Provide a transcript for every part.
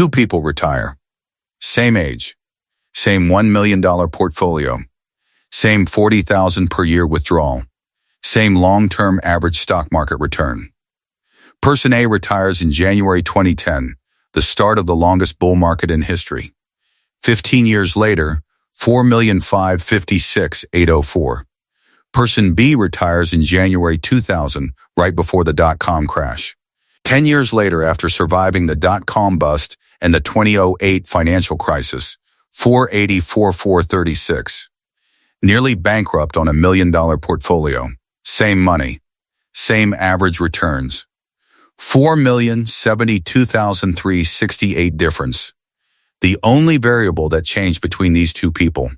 Two people retire. Same age. Same $1 million portfolio. Same $40,000 per year withdrawal. Same long-term average stock market return. Person A retires in January 2010, the start of the longest bull market in history. 15 years later, 4,556,804. Person B retires in January 2000, right before the dot-com crash. 10 years later, after surviving the dot-com bust and the 2008 financial crisis, 484,436. Nearly bankrupt on $1 million portfolio. Same money. Same average returns. 4,072,368 difference. The only variable that changed between these two people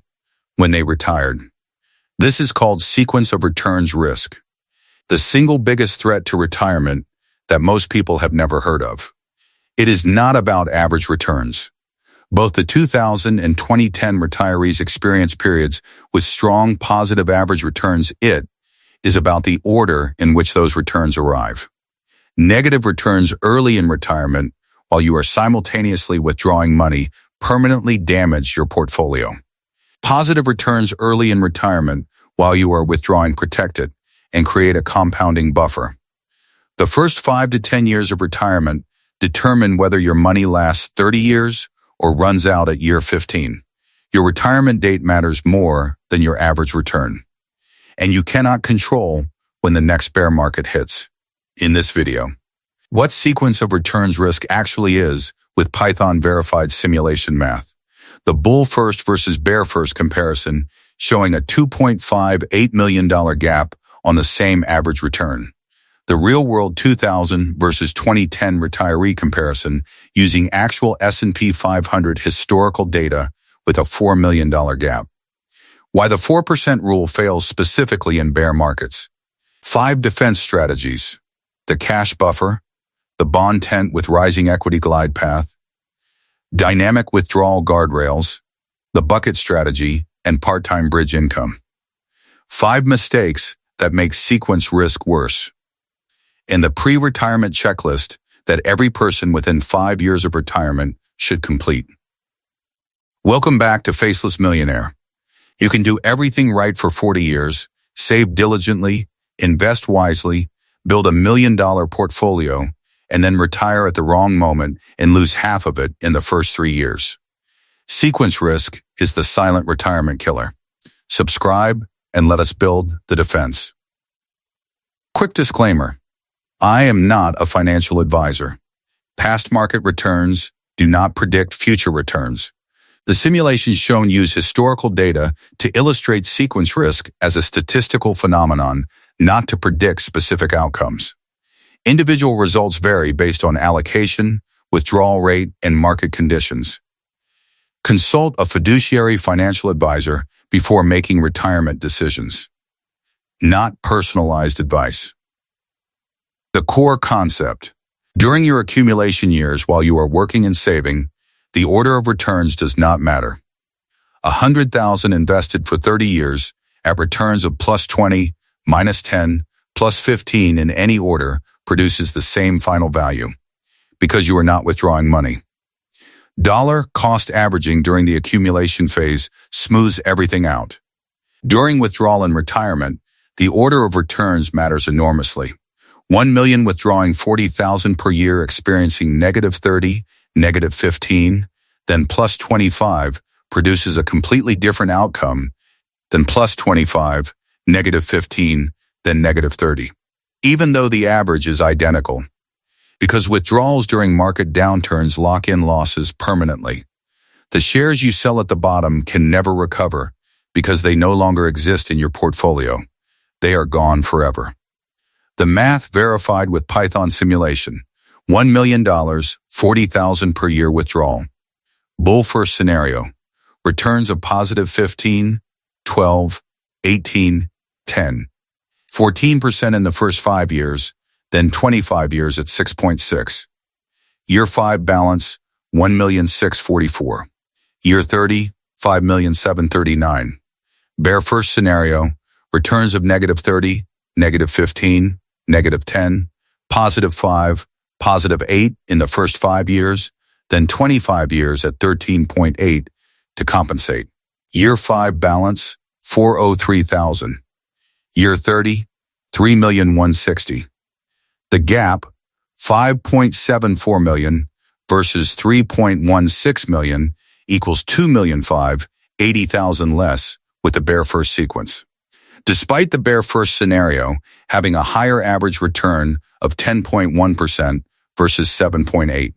when they retired. This is called sequence of returns risk. The single biggest threat to retirement that most people have never heard of. It is not about average returns. Both the 2000 and 2010 retirees experience periods with strong positive average returns. It is about the order in which those returns arrive. Negative returns early in retirement while you are simultaneously withdrawing money permanently damage your portfolio. Positive returns early in retirement while you are withdrawing protect it and create a compounding buffer. The first 5 to 10 years of retirement determine whether your money lasts 30 years or runs out at year 15. Your retirement date matters more than your average return. And you cannot control when the next bear market hits. In this video, what sequence of returns risk actually is with Python verified simulation math. The bull first versus bear first comparison showing a $2.58 million gap on the same average return. The real-world 2000 versus 2010 retiree comparison using actual S&P 500 historical data with a $4 million gap. Why the 4% rule fails specifically in bear markets. 5 defense strategies. The cash buffer, the bond tent with rising equity glide path, dynamic withdrawal guardrails, the bucket strategy, and part-time bridge income. 5 mistakes that make sequence risk worse. And the pre-retirement checklist that every person within 5 years of retirement should complete. Welcome back to Faceless Millionaire. You can do everything right for 40 years, save diligently, invest wisely, build $1 million portfolio, and then retire at the wrong moment and lose half of it in the first 3 years. Sequence risk is the silent retirement killer. Subscribe and let us build the defense. Quick disclaimer. I am not a financial advisor. Past market returns do not predict future returns. The simulations shown use historical data to illustrate sequence risk as a statistical phenomenon, not to predict specific outcomes. Individual results vary based on allocation, withdrawal rate, and market conditions. Consult a fiduciary financial advisor before making retirement decisions. Not personalized advice. The core concept. During your accumulation years while you are working and saving, the order of returns does not matter. $100,000 invested for 30 years at returns of plus 20, minus 10, plus 15 in any order produces the same final value because you are not withdrawing money. Dollar cost averaging during the accumulation phase smooths everything out. During withdrawal and retirement, the order of returns matters enormously. 1 million withdrawing 40,000 per year experiencing negative 30, negative 15, then plus 25 produces a completely different outcome than plus 25, negative 15, then negative 30. Even though the average is identical. Because withdrawals during market downturns lock in losses permanently. The shares you sell at the bottom can never recover because they no longer exist in your portfolio. They are gone forever. The math verified with Python simulation. $1 million, 40,000 per year withdrawal. Bull first scenario. Returns of positive 15, 12, 18, 10. 14% in the first 5 years, then 25 years at 6.6. Year 5 balance, 1,644. Year 30, 5,739. Bear first scenario. Returns of negative 30, negative 15, negative 10, positive 5, positive 8 in the first 5 years, then 25 years at 13.8 to compensate. Year 5 balance, 403,000. Year 30, 3,160,000. The gap, 5.74 million versus 3.16 million equals 2,580,000 less with the bear first sequence. Despite the bear first scenario having a higher average return of 10.1% versus 7.8.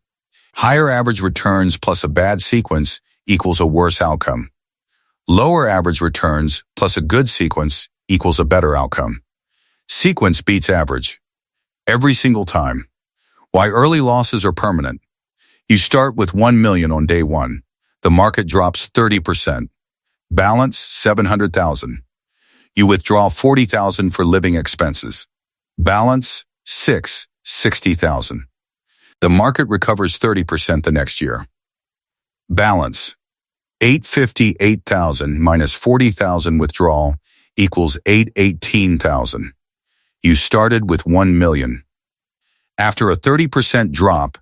Higher average returns plus a bad sequence equals a worse outcome. Lower average returns plus a good sequence equals a better outcome. Sequence beats average. Every single time. Why early losses are permanent. You start with 1 million on day 1. The market drops 30%. Balance 700,000. You withdraw 40,000 for living expenses. Balance 60,000. The market recovers 30% the next year. Balance 858,000 minus 40,000 withdrawal equals 818,000. You started with 1 million. After a 30% drop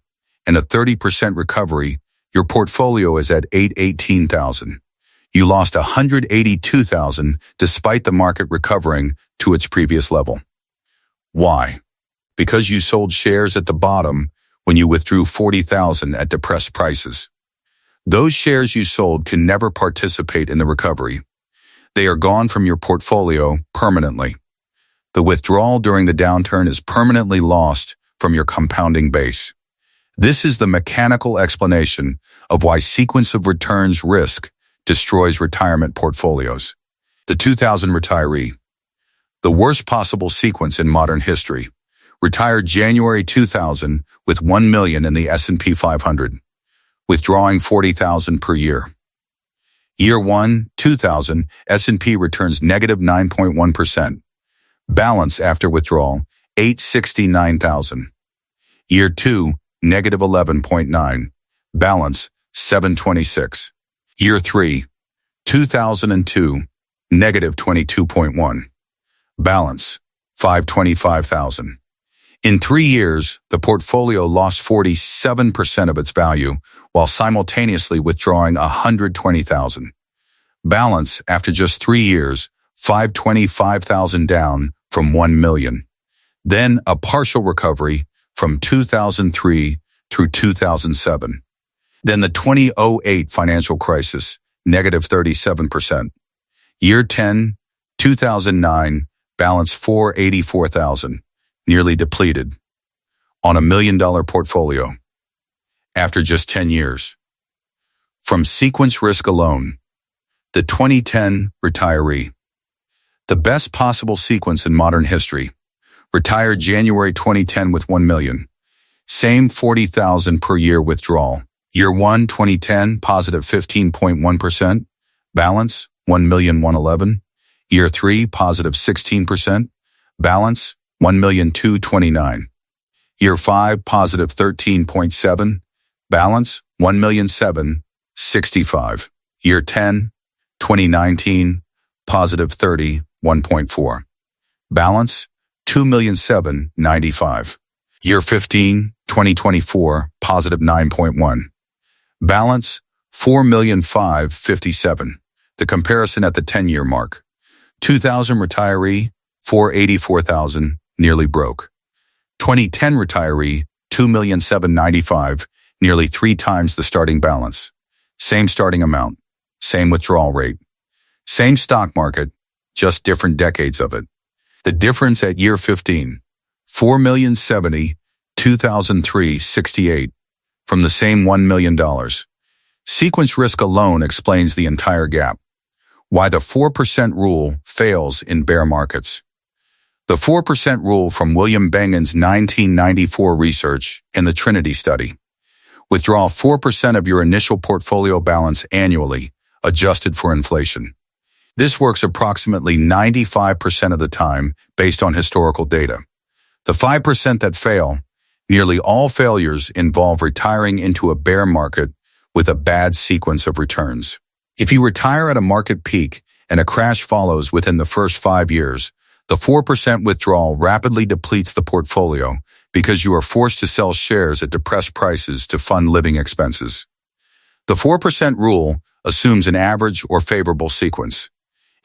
and a 30% recovery, your portfolio is at 818,000. You lost 182,000 despite the market recovering to its previous level. Why? Because you sold shares at the bottom when you withdrew 40,000 at depressed prices. Those shares you sold can never participate in the recovery. They are gone from your portfolio permanently. The withdrawal during the downturn is permanently lost from your compounding base. This is the mechanical explanation of why sequence of returns risk destroys retirement portfolios. The 2000 retiree. The worst possible sequence in modern history. Retired January 2000 with 1 million in the S&P 500, withdrawing 40,000 per year. Year 1, 2000, S&P returns negative 9.1%. Balance after withdrawal, 869,000. Year 2, negative 11.9. Balance, 726. Year 3, 2002, negative 22.1. Balance, 525,000. In 3 years, the portfolio lost 47% of its value while simultaneously withdrawing 120,000. Balance after just 3 years, 525,000 down from 1 million. Then a partial recovery from 2003 through 2007. Then the 2008 financial crisis, negative 37%. Year 10, 2009, balance 484,000, nearly depleted, on $1 million portfolio. After just 10 years. From sequence risk alone, the 2010 retiree. The best possible sequence in modern history. Retired January 2010 with 1 million. Same 40,000 per year withdrawal. Year 1, 2010, positive 15.1%. Balance, 1,111,000. Year 3, positive 16%. Balance, 1,229,000. Year 5, positive 13.7. Balance, 1,765,000. Year 10, 2019, positive 31.4. Balance, 2,795,000. Year 15, 2024, positive 9.1. Balance, 4,557,000. The comparison at the 10-year mark. 2000 retiree, 484,000, nearly broke. 2010 retiree, 2,795,000, nearly 3 times the starting balance. Same starting amount, same withdrawal rate. Same stock market, just different decades of it. The difference at year 15, 4,070,000, 2003, 68, from the same $1 million. Sequence risk alone explains the entire gap. Why the 4% rule fails in bear markets. The 4% rule from William Bengen's 1994 research in the Trinity study. Withdraw 4% of your initial portfolio balance annually, adjusted for inflation. This works approximately 95% of the time based on historical data. The 5% that fail, nearly all failures involve retiring into a bear market with a bad sequence of returns. If you retire at a market peak and a crash follows within the first 5 years, the 4% withdrawal rapidly depletes the portfolio because you are forced to sell shares at depressed prices to fund living expenses. The 4% rule assumes an average or favorable sequence.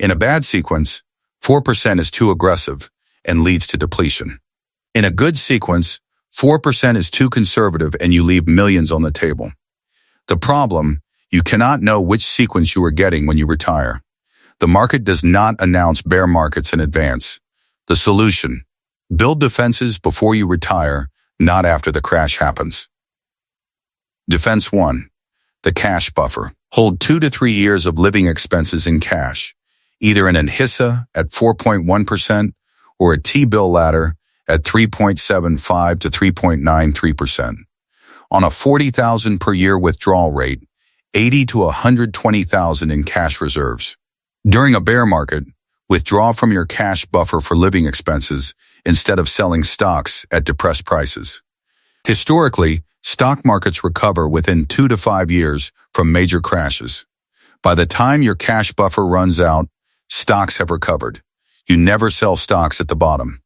In a bad sequence, 4% is too aggressive and leads to depletion. In a good sequence, 4% is too conservative and you leave millions on the table. The problem, you cannot know which sequence you are getting when you retire. The market does not announce bear markets in advance. The solution: build defenses before you retire, not after the crash happens. Defense 1. The cash buffer. Hold 2 to 3 years of living expenses in cash, either in an HISA at 4.1% or a T-bill ladder at 3.75 to 3.93%. On a $40,000 per year withdrawal rate, $80,000 to $120,000 in cash reserves. During a bear market, withdraw from your cash buffer for living expenses instead of selling stocks at depressed prices. Historically, stock markets recover within 2 to 5 years from major crashes. By the time your cash buffer runs out, stocks have recovered. You never sell stocks at the bottom.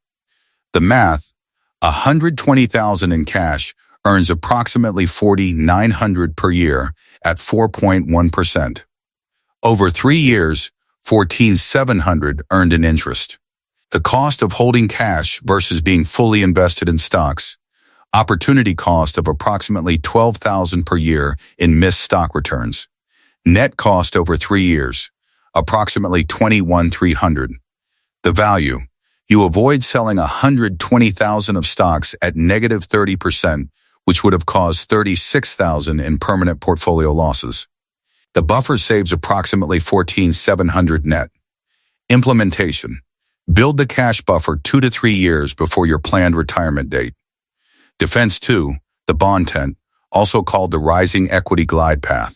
The math: $120,000 in cash earns approximately $4,900 per year at 4.1%. Over 3 years, $14,700 earned in interest. The cost of holding cash versus being fully invested in stocks. Opportunity cost of approximately $12,000 per year in missed stock returns. Net cost over 3 years, approximately $21,300. The value: you avoid selling $120,000 of stocks at negative 30%, which would have caused $36,000 in permanent portfolio losses. The buffer saves approximately $14,700 net. Implementation: build the cash buffer 2 to 3 years before your planned retirement date. Defense 2, the bond tent, also called the rising equity glide path.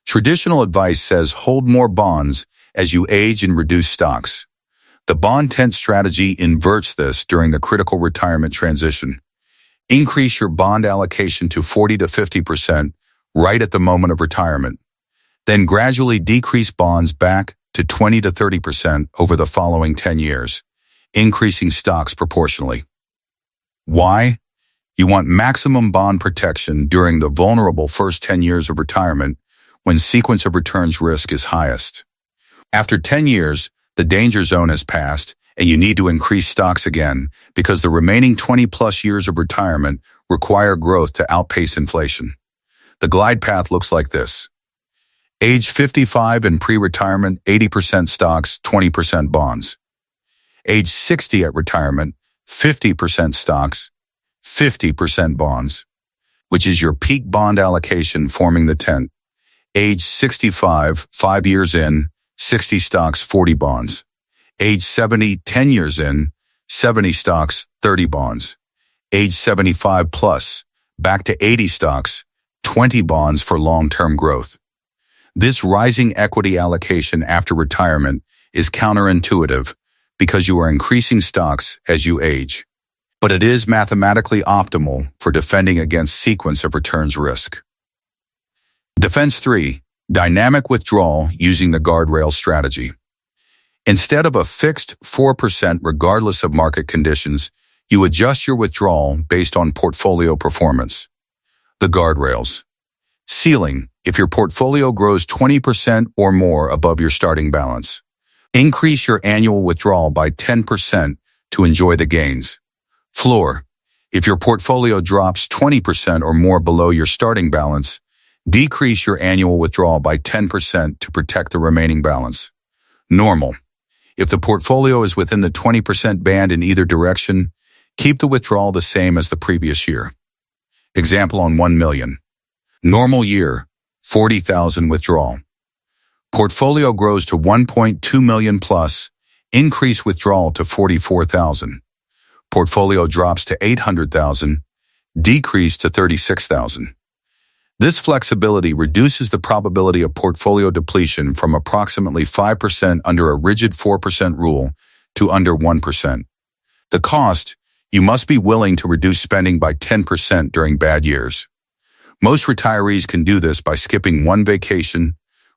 Traditional advice says hold more bonds as you age and reduce stocks. The bond tent strategy inverts this during the critical retirement transition. Increase your bond allocation to 40 to 50% right at the moment of retirement. Then gradually decrease bonds back to 20 to 30% over the following 10 years, increasing stocks proportionally. Why? You want maximum bond protection during the vulnerable first 10 years of retirement when sequence of returns risk is highest. After 10 years, the danger zone has passed and you need to increase stocks again because the remaining 20-plus years of retirement require growth to outpace inflation. The glide path looks like this. Age 55 and pre-retirement, 80% stocks, 20% bonds. Age 60 at retirement, 50% stocks, 50% bonds, which is your peak bond allocation forming the tent. Age 65, 5 years in, 60 stocks, 40 bonds. Age 70, 10 years in, 70 stocks, 30 bonds. Age 75 plus, back to 80 stocks, 20 bonds for long-term growth. This rising equity allocation after retirement is counterintuitive because you are increasing stocks as you age. But it is mathematically optimal for defending against sequence of returns risk. Defense 3, dynamic withdrawal using the guardrail strategy. Instead of a fixed 4% regardless of market conditions, you adjust your withdrawal based on portfolio performance. The guardrails. Ceiling: if your portfolio grows 20% or more above your starting balance. Increase your annual withdrawal by 10% to enjoy the gains. Floor: if your portfolio drops 20% or more below your starting balance, decrease your annual withdrawal by 10% to protect the remaining balance. Normal: if the portfolio is within the 20% band in either direction, keep the withdrawal the same as the previous year. Example on 1 million. Normal year, 40,000 withdrawal. Portfolio grows to 1.2 million plus, increase withdrawal to 44,000. Portfolio drops to 800,000, decrease to 36,000. This flexibility reduces the probability of portfolio depletion from approximately 5% under a rigid 4% rule to under 1%. The cost: you must be willing to reduce spending by 10% during bad years. Most retirees can do this by skipping one vacation,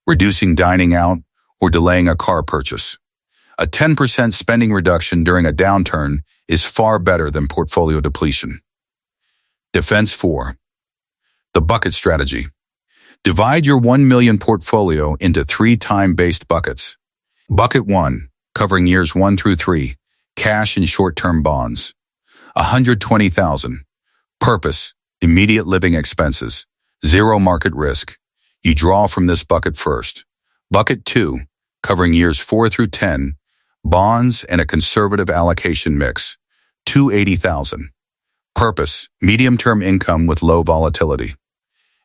reducing dining out, or delaying a car purchase. A 10% spending reduction during a downturn is far better than portfolio depletion. Defense 4. The bucket strategy. Divide your 1 million portfolio into 3 time-based buckets. Bucket 1, covering years 1 through 3, cash and short-term bonds. 120,000. Purpose, immediate living expenses. Zero market risk. You draw from this bucket first. Bucket 2, covering years 4 through 10, bonds and a conservative allocation mix. 280,000. Purpose, medium-term income with low volatility.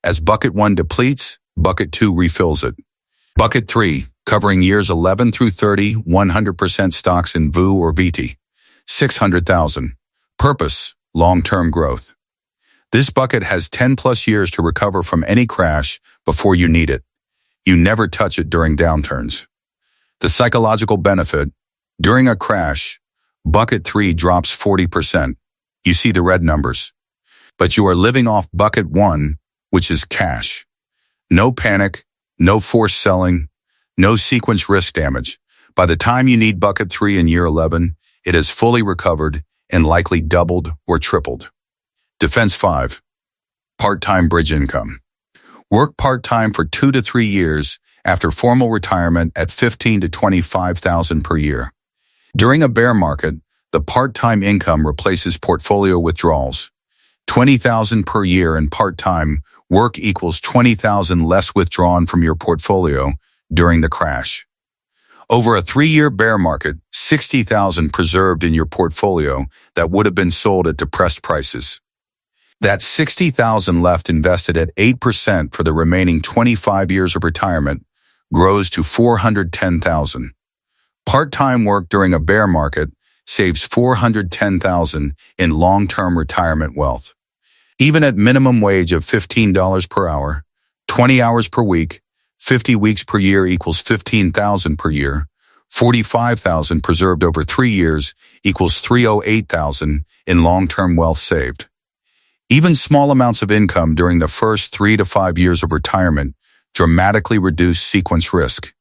As bucket 1 depletes, bucket 2 refills it. Bucket 3, covering years 11 through 30, 100% stocks in VU or VT. 600,000. Purpose, long-term growth. This bucket has 10 plus years to recover from any crash before you need it. You never touch it during downturns. The psychological benefit, during a crash, bucket 3 drops 40%. You see the red numbers. But you are living off bucket 1, which is cash. No panic, no forced selling, no sequence risk damage. By the time you need bucket 3 in year 11, it has fully recovered and likely doubled or tripled. Defense 5. Part-time bridge income. Work part-time for 2 to 3 years after formal retirement at $15,000 to $25,000 per year. During a bear market, the part-time income replaces portfolio withdrawals. $20,000 per year in part-time work equals $20,000 less withdrawn from your portfolio during the crash. Over a 3-year bear market, $60,000 preserved in your portfolio that would have been sold at depressed prices. That $60,000 left invested at 8% for the remaining 25 years of retirement grows to $410,000. Part-time work during a bear market saves $410,000 in long-term retirement wealth. Even at minimum wage of $15 per hour, 20 hours per week, 50 weeks per year equals $15,000 per year. 45,000 preserved over 3 years equals $308,000 in long-term wealth saved. Even small amounts of income during the first 3 to 5 years of retirement dramatically reduce sequence risk.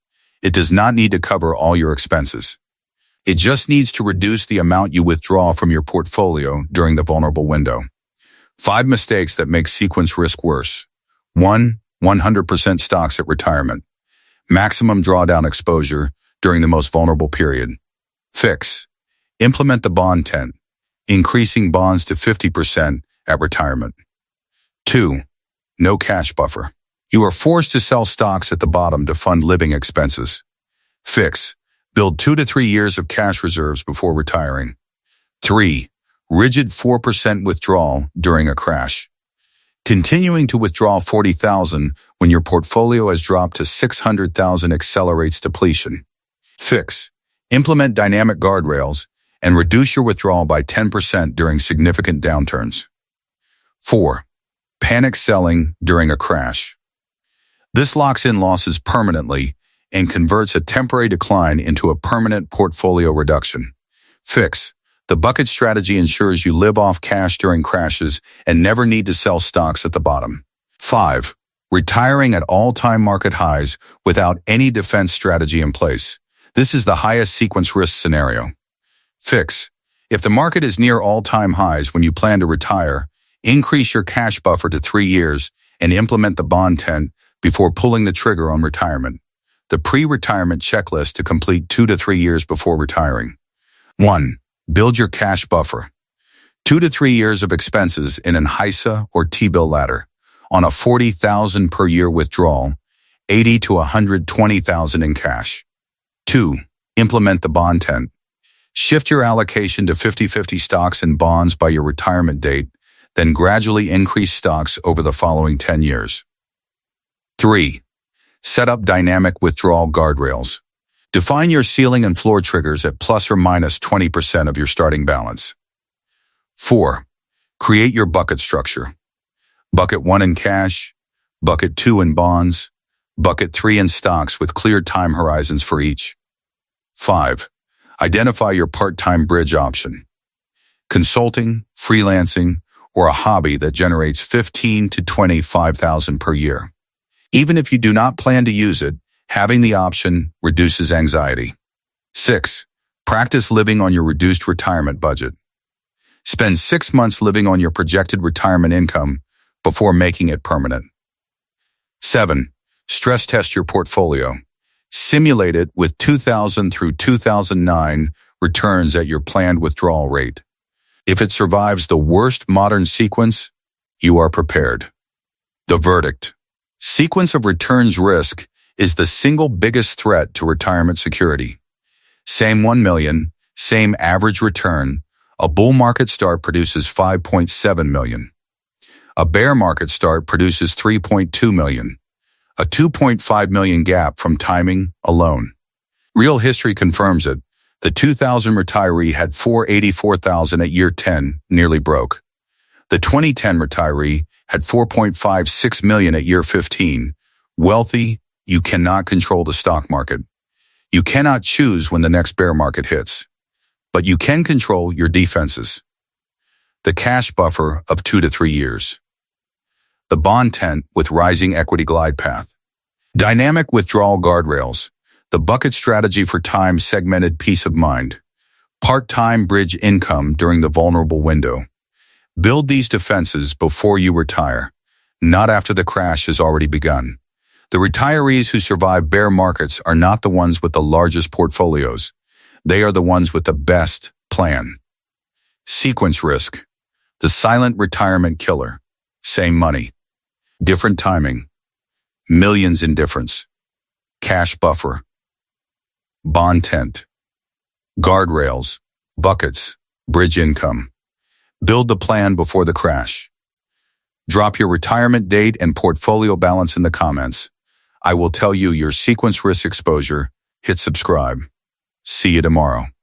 It does not need to cover all your expenses. It just needs to reduce the amount you withdraw from your portfolio during the vulnerable window. 5 mistakes that make sequence risk worse. 1. 100% stocks at retirement. Maximum drawdown exposure during the most vulnerable period. Fix. Implement the bond tent, increasing bonds to 50% at retirement. 2. No cash buffer. You are forced to sell stocks at the bottom to fund living expenses. Fix. Build 2 to 3 years of cash reserves before retiring. 3. Rigid 4% withdrawal during a crash. Continuing to withdraw $40,000 when your portfolio has dropped to $600,000 accelerates depletion. Fix. Implement dynamic guardrails and reduce your withdrawal by 10% during significant downturns. 4. Panic selling during a crash. This locks in losses permanently and converts a temporary decline into a permanent portfolio reduction. Fix. The bucket strategy ensures you live off cash during crashes and never need to sell stocks at the bottom. 5. Retiring at all-time market highs without any defense strategy in place. This is the highest sequence risk scenario. Fix. If the market is near all-time highs when you plan to retire, increase your cash buffer to 3 years and implement the bond tent before pulling the trigger on retirement. The pre-retirement checklist to complete 2 to 3 years before retiring. 1. Build your cash buffer. 2 to 3 years of expenses in an HISA or T-bill ladder. On a $40,000 per year withdrawal, $80,000 to $120,000 in cash. 2. Implement the bond tent. Shift your allocation to 50-50 stocks and bonds by your retirement date, then gradually increase stocks over the following 10 years. 3. Set up dynamic withdrawal guardrails. Define your ceiling and floor triggers at plus or minus 20% of your starting balance. 4. Create your bucket structure. Bucket 1 in cash, bucket 2 in bonds, bucket 3 in stocks with clear time horizons for each. 5. Identify your part-time bridge option. Consulting, freelancing, or a hobby that generates $15,000 to $25,000 per year. Even if you do not plan to use it, having the option reduces anxiety. 6. Practice living on your reduced retirement budget. Spend 6 months living on your projected retirement income before making it permanent. 7. Stress test your portfolio. Simulate it with 2000 through 2009 returns at your planned withdrawal rate. If it survives the worst modern sequence, you are prepared. The verdict. Sequence of returns risk is the single biggest threat to retirement security. Same 1 million, same average return. A bull market start produces 5.7 million. A bear market start produces 3.2 million. A 2.5 million gap from timing alone. Real history confirms it. The 2000 retiree had 484,000 at year 10, nearly broke. The 2010 retiree had 4.56 million at year 15. Wealthy, you cannot control the stock market. You cannot choose when the next bear market hits. But you can control your defenses. The cash buffer of 2 to 3 years. The bond tent with rising equity glide path. Dynamic withdrawal guardrails. The bucket strategy for time-segmented peace of mind. Part-time bridge income during the vulnerable window. Build these defenses before you retire, not after the crash has already begun. The retirees who survive bear markets are not the ones with the largest portfolios. They are the ones with the best plan. Sequence risk. The silent retirement killer. Same money. Different timing. Millions in difference. Cash buffer. Bond tent. Guardrails. Buckets. Bridge income. Build the plan before the crash. Drop your retirement date and portfolio balance in the comments. I will tell you your sequence risk exposure. Hit subscribe. See you tomorrow.